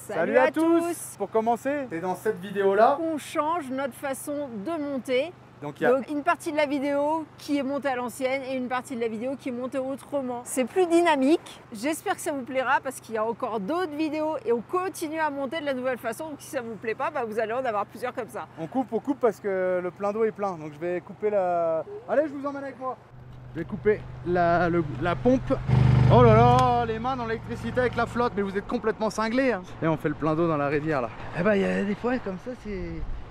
Salut à tous. Pour commencer, c'est dans cette vidéo-là on change notre façon de monter. Donc il y a une partie de la vidéo qui est montée à l'ancienne et une partie de la vidéo qui est montée autrement. C'est plus dynamique. J'espère que ça vous plaira parce qu'il y a encore d'autres vidéos et on continue à monter de la nouvelle façon. Donc si ça vous plaît pas, vous allez en avoir plusieurs comme ça. On coupe parce que le plein d'eau est plein. Donc je vais couper la... Allez, je vous emmène avec moi. Je vais couper la pompe. Oh là là, les mains dans l'électricité avec la flotte, mais vous êtes complètement cinglés. Hein. Et on fait le plein d'eau dans la rivière là. Eh ben il y a des fois comme ça,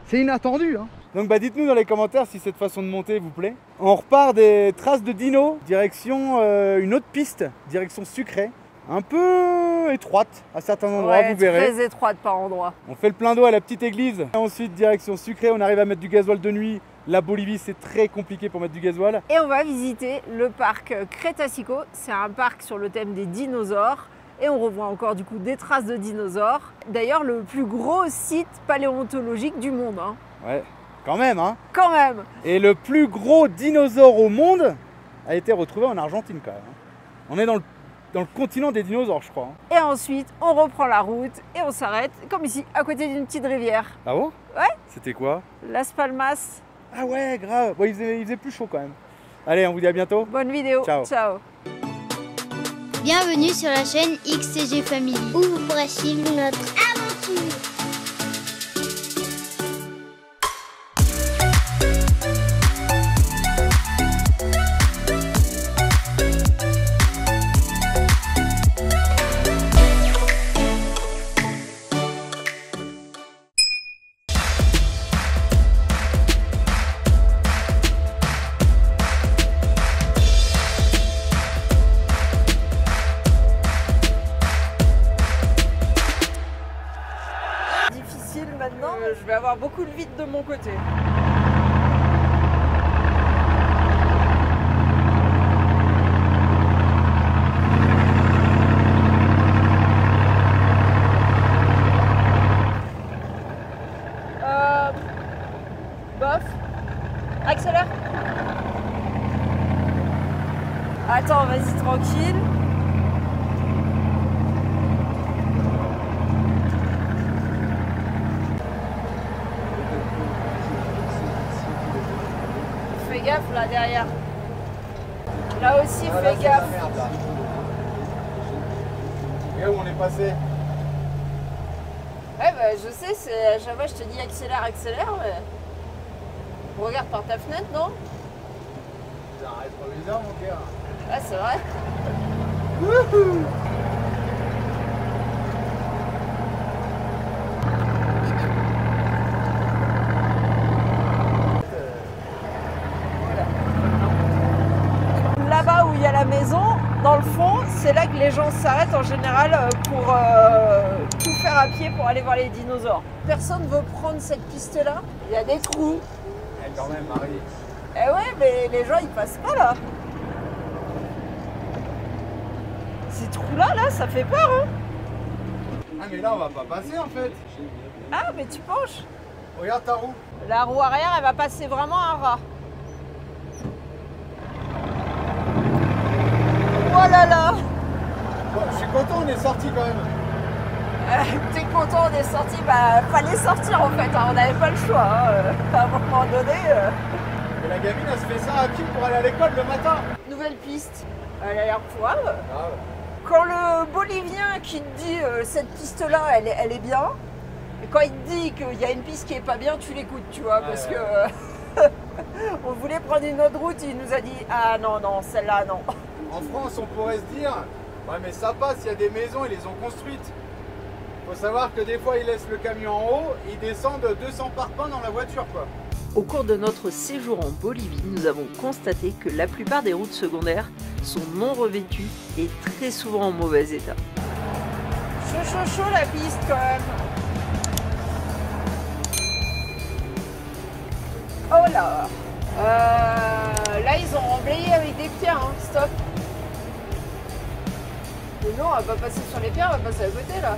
c'est inattendu. Hein. Donc dites-nous dans les commentaires si cette façon de monter vous plaît. On repart des traces de dino, direction une autre piste, direction Sucré. Un peu étroite à certains endroits, ouais, vous verrez. Très étroite par endroit. On fait le plein d'eau à la petite église. Et ensuite direction Sucré, on arrive à mettre du gasoil de nuit. La Bolivie, c'est très compliqué pour mettre du gasoil. Et on va visiter le parc Crétacico. C'est un parc sur le thème des dinosaures. Et on revoit encore du coup des traces de dinosaures. D'ailleurs, le plus gros site paléontologique du monde. Hein. Ouais, quand même. Hein. Quand même. Et le plus gros dinosaure au monde a été retrouvé en Argentine quand même. On est dans le continent des dinosaures, je crois. Et ensuite, on reprend la route et on s'arrête, comme ici, à côté d'une petite rivière. Ah bon? Ouais. C'était quoi? Las Palmas. Ah ouais, grave. Bon, il faisait plus chaud quand même. Allez, on vous dit à bientôt. Bonne vidéo. Ciao. Ciao. Bienvenue sur la chaîne XCG Family, où vous pourrez suivre notre aventure. Maintenant, je vais avoir beaucoup de vide de mon côté. Bof. Accélère. Attends, vas-y tranquille. Fais gaffe là derrière. Là aussi, fais gaffe. Regarde où on est passé. Ouais, je sais, c'est à chaque fois je te dis accélère, accélère, mais. Regarde par ta fenêtre, non? C'est un rétroviseur, mon gars. Ah, c'est vrai. Wouhou! Là-bas où il y a la maison, dans le fond, c'est là que les gens s'arrêtent en général pour tout faire à pied pour aller voir les dinosaures. Personne ne veut prendre cette piste-là. Il y a des trous. Eh, quand même, Marie. Eh ouais, mais les gens ils passent pas là. Ces trous-là, ça fait peur, hein. Ah, mais là, on va pas passer en fait. Ah, mais tu penches. Regarde ta roue. La roue arrière, elle va passer vraiment un rat. Oh là là. Bon, je suis content, on est sorti quand même. T'es content, on est sorti. Fallait sortir en fait, hein. On n'avait pas le choix. Hein. À un moment donné. Et la gamine, elle se fait ça à pied pour aller à l'école le matin. Nouvelle piste. Elle a l'air poivre. Ah ouais. Quand le Bolivien qui te dit cette piste-là, elle est bien. Et quand il te dit qu'il y a une piste qui est pas bien, tu l'écoutes, tu vois, parce que on voulait prendre une autre route, il nous a dit ah non, celle-là non. En France, on pourrait se dire, ouais mais ça passe, il y a des maisons, ils les ont construites. Faut savoir que des fois, ils laissent le camion en haut, ils descendent 200 parpaings dans la voiture, quoi. Au cours de notre séjour en Bolivie, nous avons constaté que la plupart des routes secondaires sont non revêtues et très souvent en mauvais état. Chaud la piste quand même. Oh là. Là ils ont emblayé avec des pierres, hein. Stop. Mais non, on va pas passer sur les pierres, on va passer à côté là.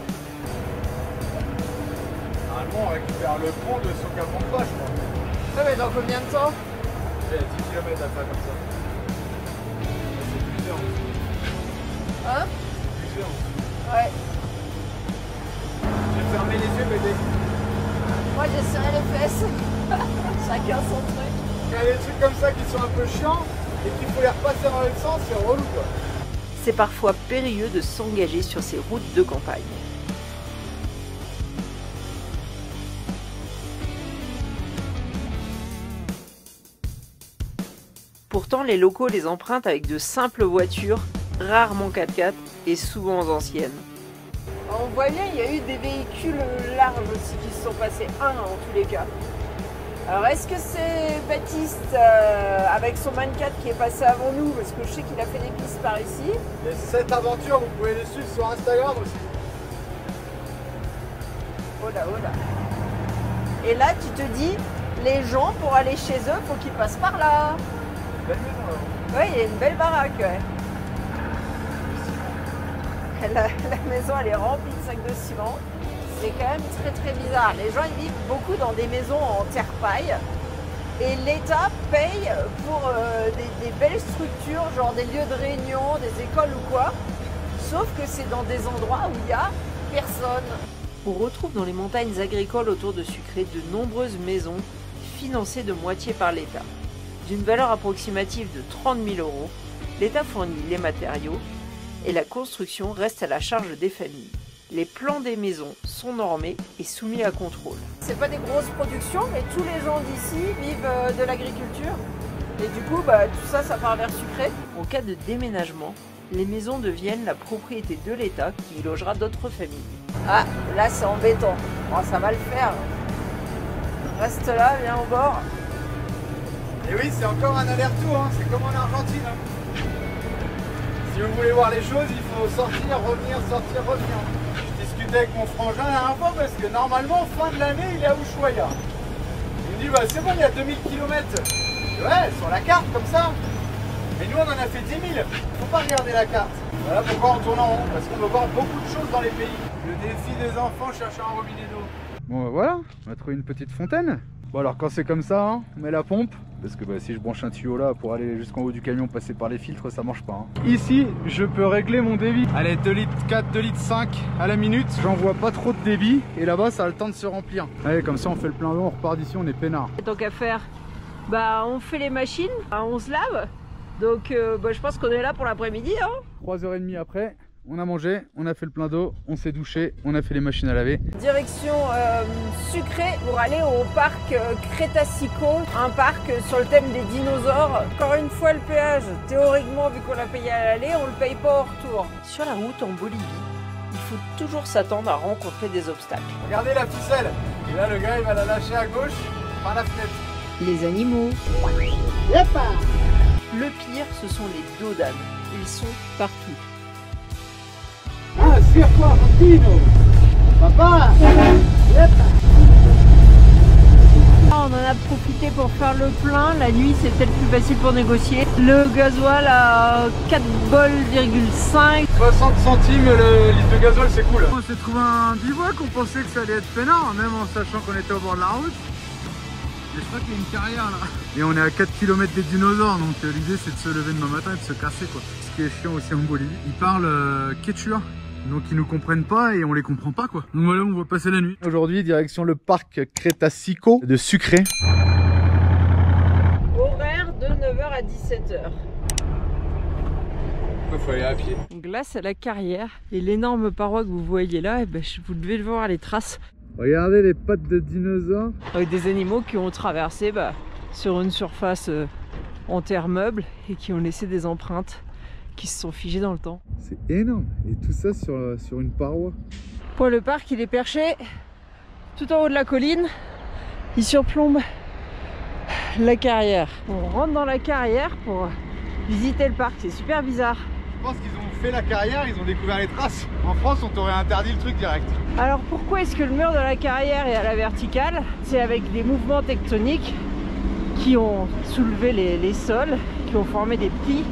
Normalement, on récupère le pont de Socavampa, je crois. Ouais, mais dans combien de temps? Il y a 10 km à faire comme ça. C'est plus dur. Hein? C'est plus dur. Ouais. fermez les yeux, bébé. Moi j'ai serré les fesses. Chacun son truc. Il y a des trucs comme ça qui sont un peu chiants et qu'il faut les repasser dans l'autre sens, c'est relou quoi. C'est parfois périlleux de s'engager sur ces routes de campagne. Pourtant, les locaux les empruntent avec de simples voitures, rarement 4x4 et souvent anciennes. On voit bien, il y a eu des véhicules larges aussi qui se sont passés, en tous les cas. Alors est-ce que c'est Baptiste avec son 24 qui est passé avant nous, parce que je sais qu'il a fait des pistes par ici. Et cette aventure, vous pouvez les suivre sur Instagram aussi. Oh là, oh là. Et là, tu te dis, les gens, pour aller chez eux, faut qu'ils passent par là. Belle maison là. Oui, il y a une belle baraque, ouais. La maison, elle est remplie de sacs de ciment. C'est quand même très très bizarre. Les gens ils vivent beaucoup dans des maisons en terre-paille et l'État paye pour des belles structures, genre des lieux de réunion, des écoles ou quoi. Sauf que c'est dans des endroits où il n'y a personne. On retrouve dans les montagnes agricoles autour de Sucré de nombreuses maisons financées de moitié par l'État. D'une valeur approximative de 30 000 €, l'État fournit les matériaux et la construction reste à la charge des familles. Les plans des maisons sont normés et soumis à contrôle. C'est pas des grosses productions, mais tous les gens d'ici vivent de l'agriculture. Et du coup, tout ça, ça part vers Sucré. En cas de déménagement, les maisons deviennent la propriété de l'État qui y logera d'autres familles. Ah, là c'est embêtant. Bon, ça va le faire. Reste là, viens au bord. Et oui, c'est encore un aller-retour, hein. C'est comme en Argentine. Hein. Si vous voulez voir les choses, il faut sortir, revenir, sortir, revenir. Je discutais avec mon frangin la dernière fois parce que normalement, fin de l'année, il est à Ushuaia. Il me dit, c'est bon, il y a 2000 km. Ouais, sur la carte, comme ça. Mais nous, on en a fait 10 000. Faut pas regarder la carte. Voilà pourquoi on tourne en rond, parce qu'on veut voir beaucoup de choses dans les pays. Le défi des enfants cherchant un robinet d'eau. Bon, voilà, on a trouvé une petite fontaine. Bon, alors quand c'est comme ça, hein, on met la pompe. Parce que si je branche un tuyau là pour aller jusqu'en haut du camion, passer par les filtres, ça marche pas. Hein. Ici, je peux régler mon débit. Allez, 2 litres 4, 2 litres 5 à la minute. J'en vois pas trop de débit. Et là-bas, ça a le temps de se remplir. Allez, comme ça, on fait le plein d'eau, on repart d'ici, on est peinard. Et tant qu'à faire, on fait les machines, on se lave. Donc, je pense qu'on est là pour l'après-midi. Hein. 3h30 après. On a mangé, on a fait le plein d'eau, on s'est douché, on a fait les machines à laver. Direction Sucré pour aller au parc Crétacico, un parc sur le thème des dinosaures. Encore une fois le péage, théoriquement vu qu'on l'a payé à l'aller, on le paye pas au retour. Sur la route en Bolivie, il faut toujours s'attendre à rencontrer des obstacles. Regardez la ficelle. Et là le gars il va la lâcher à gauche par la fenêtre. Les animaux. Yepa. Le pire, ce sont les dodanes. Ils sont partout. Ah, circo argentino. Papa. On en a profité pour faire le plein. La nuit, c'est peut-être plus facile pour négocier. Le gasoil à 4,5 $. 60 centimes le litre de gasoil, c'est cool. On s'est trouvé un bivouac, on pensait que ça allait être peinard, même en sachant qu'on était au bord de la route. Mais je crois qu'il y a une carrière là. Et on est à 4 km des dinosaures, donc l'idée c'est de se lever demain matin et de se casser quoi. Ce qui est chiant aussi en Bolivie. Ils parlent quechua. Donc ils nous comprennent pas et on les comprend pas quoi. Donc voilà, on va passer la nuit. Aujourd'hui, direction le parc Crétacico de Sucré. Horaire de 9h à 17h. Il faut aller à pied. Donc là, c'est la carrière. Et l'énorme paroi que vous voyez là, vous devez voir les traces. Regardez les pattes de dinosaures. Avec des animaux qui ont traversé sur une surface en terre meuble et qui ont laissé des empreintes qui se sont figées dans le temps. C'est énorme. Et tout ça sur une paroi. Bon, le parc, il est perché tout en haut de la colline. Il surplombe la carrière. On rentre dans la carrière pour visiter le parc. C'est super bizarre. Je pense qu'ils ont fait la carrière, ils ont découvert les traces. En France, on t'aurait interdit le truc direct. Alors pourquoi est-ce que le mur de la carrière est à la verticale? C'est avec des mouvements tectoniques qui ont soulevé les sols, qui ont formé des plis.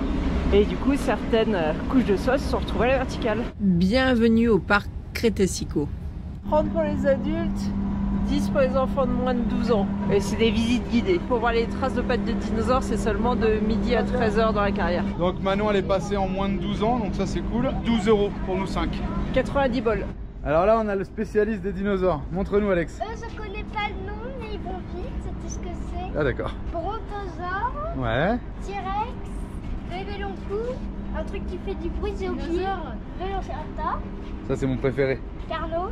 Et du coup, certaines couches de sol se sont retrouvées à la verticale. Bienvenue au parc Crétacico. 30 pour les adultes, 10 pour les enfants de moins de 12 ans. Et c'est des visites guidées. Pour voir les traces de pattes de dinosaures, c'est seulement de midi à 13h dans la carrière. Donc Manon, elle est passée en moins de 12 ans, donc ça c'est cool. 12 € pour nous 5. 90 bols. Alors là, on a le spécialiste des dinosaures. Montre-nous, Alex. Je connais pas le nom, mais ils vont vite, c'est tout ce que c'est. Ah d'accord. Brontosaure, Ouais. T-Rex, Bébéloncourt, un truc qui fait du bruit, j'ai oublié. Velociraptor, Ça, c'est mon préféré. Carlo.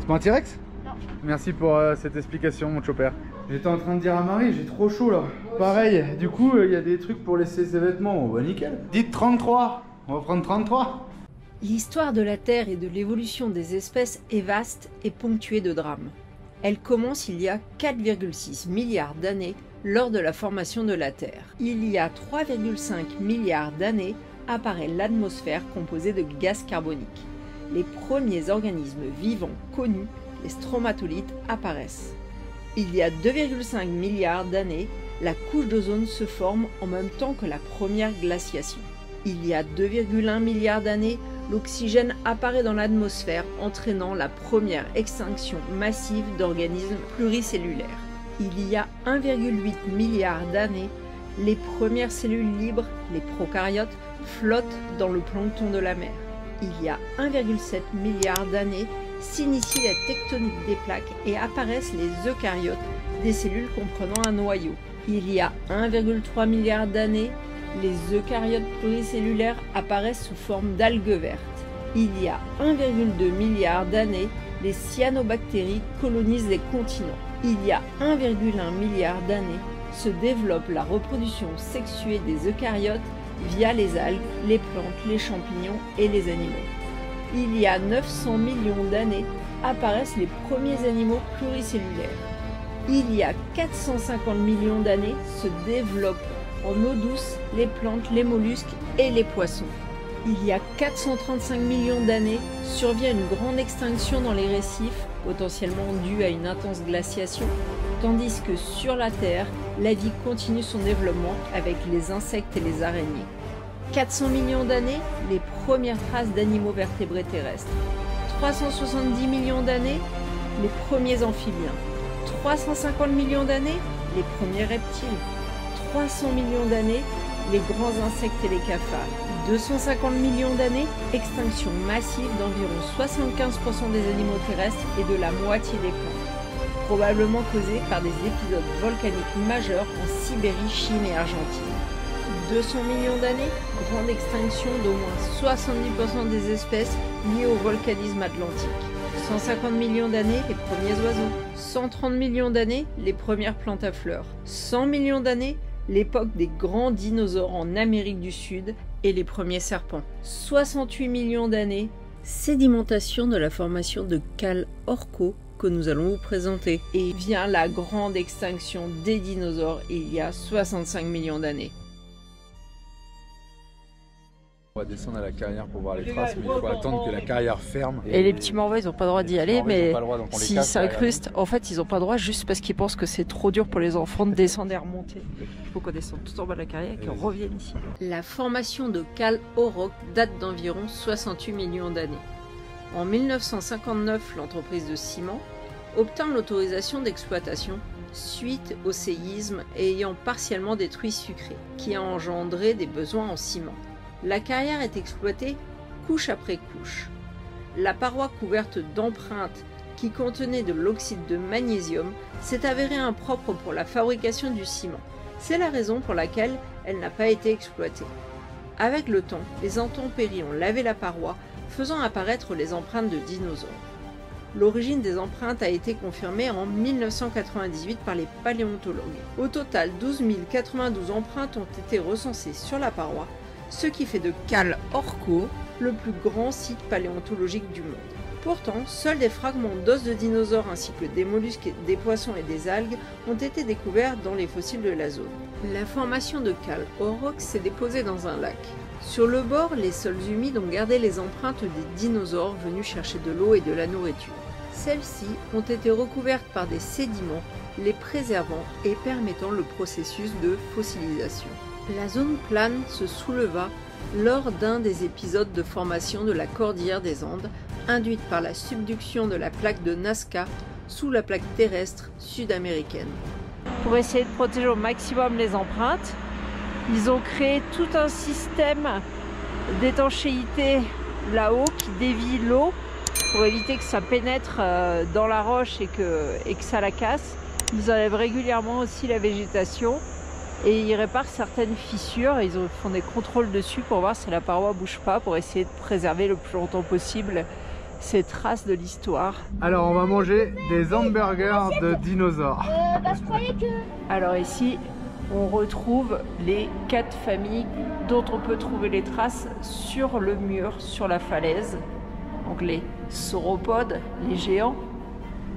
C'est pas un T-Rex? Non. Merci pour cette explication, mon chopper. J'étais en train de dire à Marie, j'ai trop chaud là. Pareil, du coup, il y a des trucs pour laisser ses vêtements. Oh, bah nickel. Dites 33. On va prendre 33. L'histoire de la Terre et de l'évolution des espèces est vaste et ponctuée de drames. Elle commence il y a 4,6 milliards d'années lors de la formation de la Terre. Il y a 3,5 milliards d'années apparaît l'atmosphère composée de gaz carbonique. Les premiers organismes vivants connus, les stromatolites, apparaissent. Il y a 2,5 milliards d'années, la couche d'ozone se forme en même temps que la première glaciation. Il y a 2,1 milliards d'années, l'oxygène apparaît dans l'atmosphère, entraînant la première extinction massive d'organismes pluricellulaires. Il y a 1,8 milliard d'années, les premières cellules libres, les prokaryotes, flottent dans le plancton de la mer. Il y a 1,7 milliard d'années, s'initie la tectonique des plaques et apparaissent les eucaryotes, des cellules comprenant un noyau. Il y a 1,3 milliard d'années, les eucaryotes pluricellulaires apparaissent sous forme d'algues vertes. Il y a 1,2 milliard d'années, les cyanobactéries colonisent les continents. Il y a 1,1 milliard d'années, se développe la reproduction sexuée des eucaryotes via les algues, les plantes, les champignons et les animaux. Il y a 900 millions d'années, apparaissent les premiers animaux pluricellulaires. Il y a 450 millions d'années, se développent en eau douce les plantes, les mollusques et les poissons. Il y a 435 millions d'années, survient une grande extinction dans les récifs, potentiellement due à une intense glaciation, tandis que sur la Terre, la vie continue son développement avec les insectes et les araignées. 400 millions d'années, les premières traces d'animaux vertébrés terrestres. 370 millions d'années, les premiers amphibiens. 350 millions d'années, les premiers reptiles. 300 millions d'années, les grands insectes et les cafards. 250 millions d'années, extinction massive d'environ 75% des animaux terrestres et de la moitié des plantes, probablement causée par des épisodes volcaniques majeurs en Sibérie, Chine et Argentine. 200 millions d'années, grande extinction d'au moins 70% des espèces liées au volcanisme atlantique. 150 millions d'années, les premiers oiseaux. 130 millions d'années, les premières plantes à fleurs. 100 millions d'années, l'époque des grands dinosaures en Amérique du Sud et les premiers serpents. 68 millions d'années, sédimentation de la formation de cales Orco que nous allons vous présenter. Et vient la grande extinction des dinosaures il y a 65 millions d'années. On va descendre à la carrière pour voir les traces, mais il faut attendre que la carrière ferme. Et les petits morveux, ils n'ont pas le droit d'y aller, mais s'ils s'incrustent, en fait, ils n'ont pas le droit juste parce qu'ils pensent que c'est trop dur pour les enfants de descendre et remonter. Il faut qu'on descende tout en bas de la carrière et qu'on revienne ici. La formation de cales Auroch date d'environ 68 millions d'années. En 1959, l'entreprise de ciment obtint l'autorisation d'exploitation suite au séisme ayant partiellement détruit Sucré, qui a engendré des besoins en ciment. La carrière est exploitée couche après couche. La paroi couverte d'empreintes qui contenait de l'oxyde de magnésium s'est avérée impropre pour la fabrication du ciment. C'est la raison pour laquelle elle n'a pas été exploitée. Avec le temps, les intempéries ont lavé la paroi, faisant apparaître les empreintes de dinosaures. L'origine des empreintes a été confirmée en 1998 par les paléontologues. Au total, 12 092 empreintes ont été recensées sur la paroi, ce qui fait de Cales Orco le plus grand site paléontologique du monde. Pourtant, seuls des fragments d'os de dinosaures ainsi que des mollusques, des poissons et des algues ont été découverts dans les fossiles de la zone. La formation de Cales Auroch s'est déposée dans un lac. Sur le bord, les sols humides ont gardé les empreintes des dinosaures venus chercher de l'eau et de la nourriture. Celles-ci ont été recouvertes par des sédiments, les préservant et permettant le processus de fossilisation. La zone plane se souleva lors d'un des épisodes de formation de la cordillère des Andes, induite par la subduction de la plaque de Nazca sous la plaque terrestre sud-américaine. Pour essayer de protéger au maximum les empreintes, ils ont créé tout un système d'étanchéité là-haut qui dévie l'eau pour éviter que ça pénètre dans la roche et que ça la casse. Ils enlèvent régulièrement aussi la végétation et ils réparent certaines fissures. Ils font des contrôles dessus pour voir si la paroi bouge pas, pour essayer de préserver le plus longtemps possible ces traces de l'histoire. Alors on va manger des hamburgers de dinosaures. Je croyais que... Alors ici, on retrouve les 4 familles dont on peut trouver les traces sur le mur, sur la falaise. Donc les sauropodes, les géants,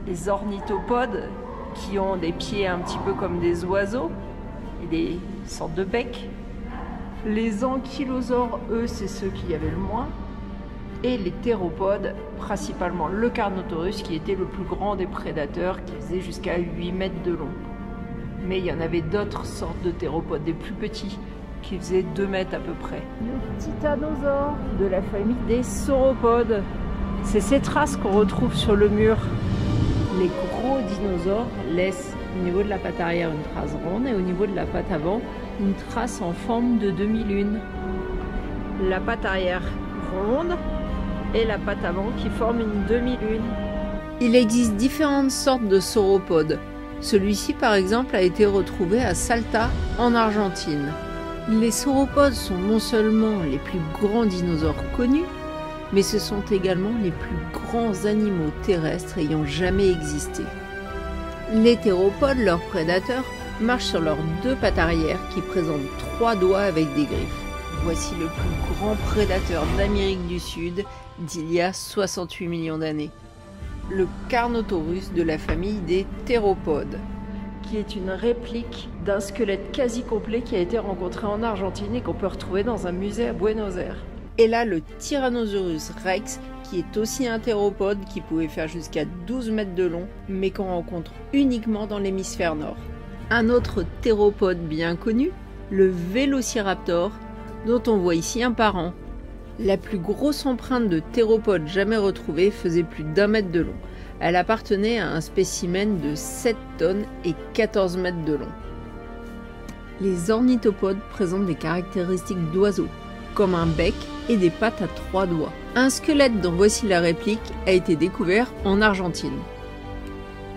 les ornithopodes qui ont des pieds un petit peu comme des oiseaux et des sortes de becs. Les ankylosaures, eux, c'est ceux qui avaient le moins. Et les théropodes, principalement le Carnotaurus qui était le plus grand des prédateurs, qui faisait jusqu'à 8 mètres de long. Mais il y en avait d'autres sortes de théropodes, des plus petits, qui faisaient 2 mètres à peu près. Le titanosaure de la famille des sauropodes. C'est ces traces qu'on retrouve sur le mur. Les gros dinosaures laissent au niveau de la patte arrière une trace ronde et au niveau de la patte avant une trace en forme de demi-lune. La patte arrière ronde et la patte avant qui forme une demi-lune. Il existe différentes sortes de sauropodes. Celui-ci par exemple a été retrouvé à Salta en Argentine. Les sauropodes sont non seulement les plus grands dinosaures connus, mais ce sont également les plus grands animaux terrestres ayant jamais existé. Les théropodes, leurs prédateurs, marchent sur leurs 2 pattes arrière qui présentent 3 doigts avec des griffes. Voici le plus grand prédateur d'Amérique du Sud d'il y a 68 millions d'années. Le Carnotaurus de la famille des théropodes, qui est une réplique d'un squelette quasi complet qui a été rencontré en Argentine et qu'on peut retrouver dans un musée à Buenos Aires. Et là, le Tyrannosaurus rex, qui est aussi un théropode qui pouvait faire jusqu'à 12 mètres de long, mais qu'on rencontre uniquement dans l'hémisphère nord. Un autre théropode bien connu, le Vélociraptor, dont on voit ici un parent. La plus grosse empreinte de théropode jamais retrouvée faisait plus d'1 mètre de long. Elle appartenait à un spécimen de 7 tonnes et 14 mètres de long. Les ornithopodes présentent des caractéristiques d'oiseaux, comme un bec et des pattes à 3 doigts. Un squelette dont voici la réplique a été découvert en Argentine.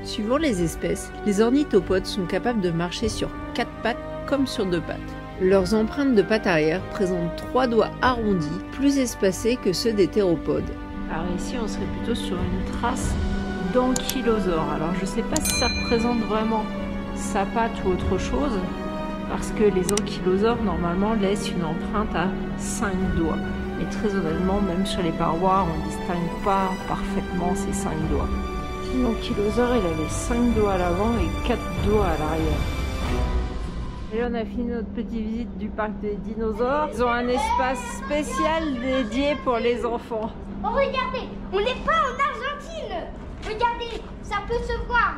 Suivant les espèces, les ornithopodes sont capables de marcher sur 4 pattes comme sur 2 pattes. Leurs empreintes de pattes arrière présentent 3 doigts arrondis, plus espacés que ceux des théropodes. Alors ici, on serait plutôt sur une trace d'ankylosaure. Alors je ne sais pas si ça représente vraiment sa patte ou autre chose, parce que les ankylosaures, normalement, laissent une empreinte à 5 doigts. Mais très honnêtement, même sur les parois, on ne distingue pas parfaitement ces 5 doigts. L'ankylosaure, il avait 5 doigts à l'avant et 4 doigts à l'arrière. Et là, on a fini notre petite visite du parc des dinosaures. Ils ont un espace spécial dédié pour les enfants. Oh, regardez, on n'est pas en Argentine. Regardez, ça peut se voir.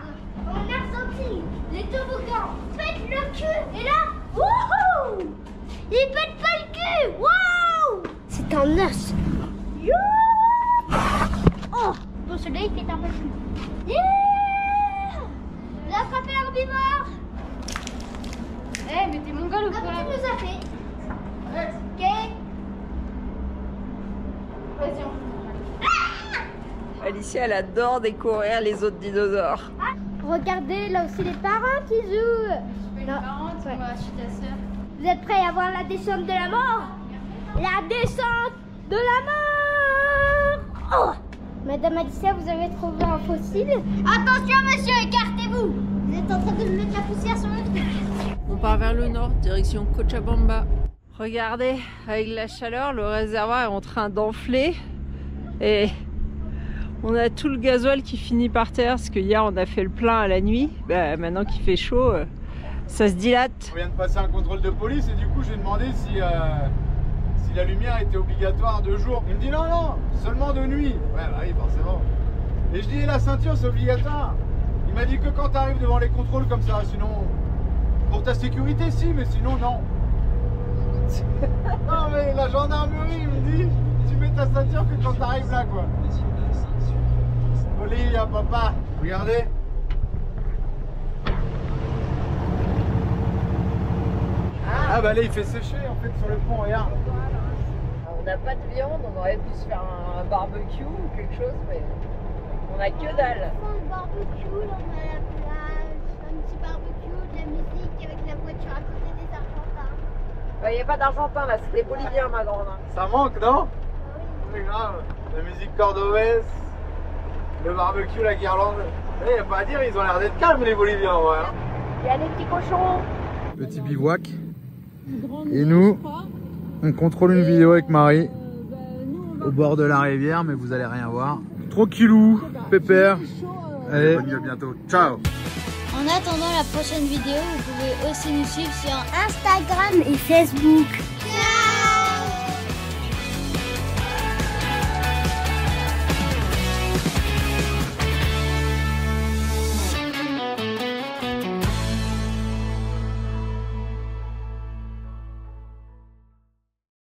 En Argentine, les toboggans pètent le cul. Et là, wouhou, ils pètent pas le cul. Wow, c'est un os. Oh, bon, celui-là, il pète un peu le cul. Yeah, j'ai attrapé l'herbivore. Eh, mais t'es mongol ou quoi? Comme tu nous as fait. Ok. Vas-y, Alicia, elle adore découvrir les autres dinosaures. Regardez, là aussi les parents qui jouent. Les parents, tu vois, je suis ta sœur. Vous êtes prêts à voir la descente de la mort? La descente de la mort. Oh, Madame Alicia, vous avez trouvé un fossile? Attention monsieur, écartez-vous. Vous êtes en train de me mettre la poussière sur le truc. On part vers le nord, direction Cochabamba. Regardez, avec la chaleur, le réservoir est en train d'enfler. Et on a tout le gasoil qui finit par terre, parce que hier on a fait le plein à la nuit. Bah, maintenant qu'il fait chaud, ça se dilate. On vient de passer un contrôle de police et du coup j'ai demandé si la lumière était obligatoire de jour. Il me dit non, non, seulement de nuit. Ouais, bah oui, forcément. Et je dis la ceinture c'est obligatoire. Il m'a dit que quand tu arrives devant les contrôles comme ça, sinon... Pour ta sécurité si, mais sinon non. Non mais la gendarmerie me dit, tu mets ta ceinture que quand tu arrives là quoi. Olivia, papa, regardez. Ah bah là il fait sécher en fait sur le pont, regarde. n'a pas de viande, on aurait pu se faire un barbecue ou quelque chose, mais on a que dalle. On fait un barbecue, on a la plage, un petit barbecue, de la musique avec la voiture à côté des Argentins. Il n'y a pas d'Argentin là, c'est des Boliviens ma grande. Ça manque, non? C'est grave. La musique cordobaise, le barbecue, la guirlande. Il n'y a pas à dire, ils ont l'air d'être calmes les Boliviens en vrai. Il y a les petits cochons. Petit bivouac. Et nous, on contrôle une vidéo avec Marie au bord de la rivière, mais vous allez rien voir. Tranquillou, pépère. Allez, à bientôt. Ciao. En attendant la prochaine vidéo, vous pouvez aussi nous suivre sur Instagram et Facebook.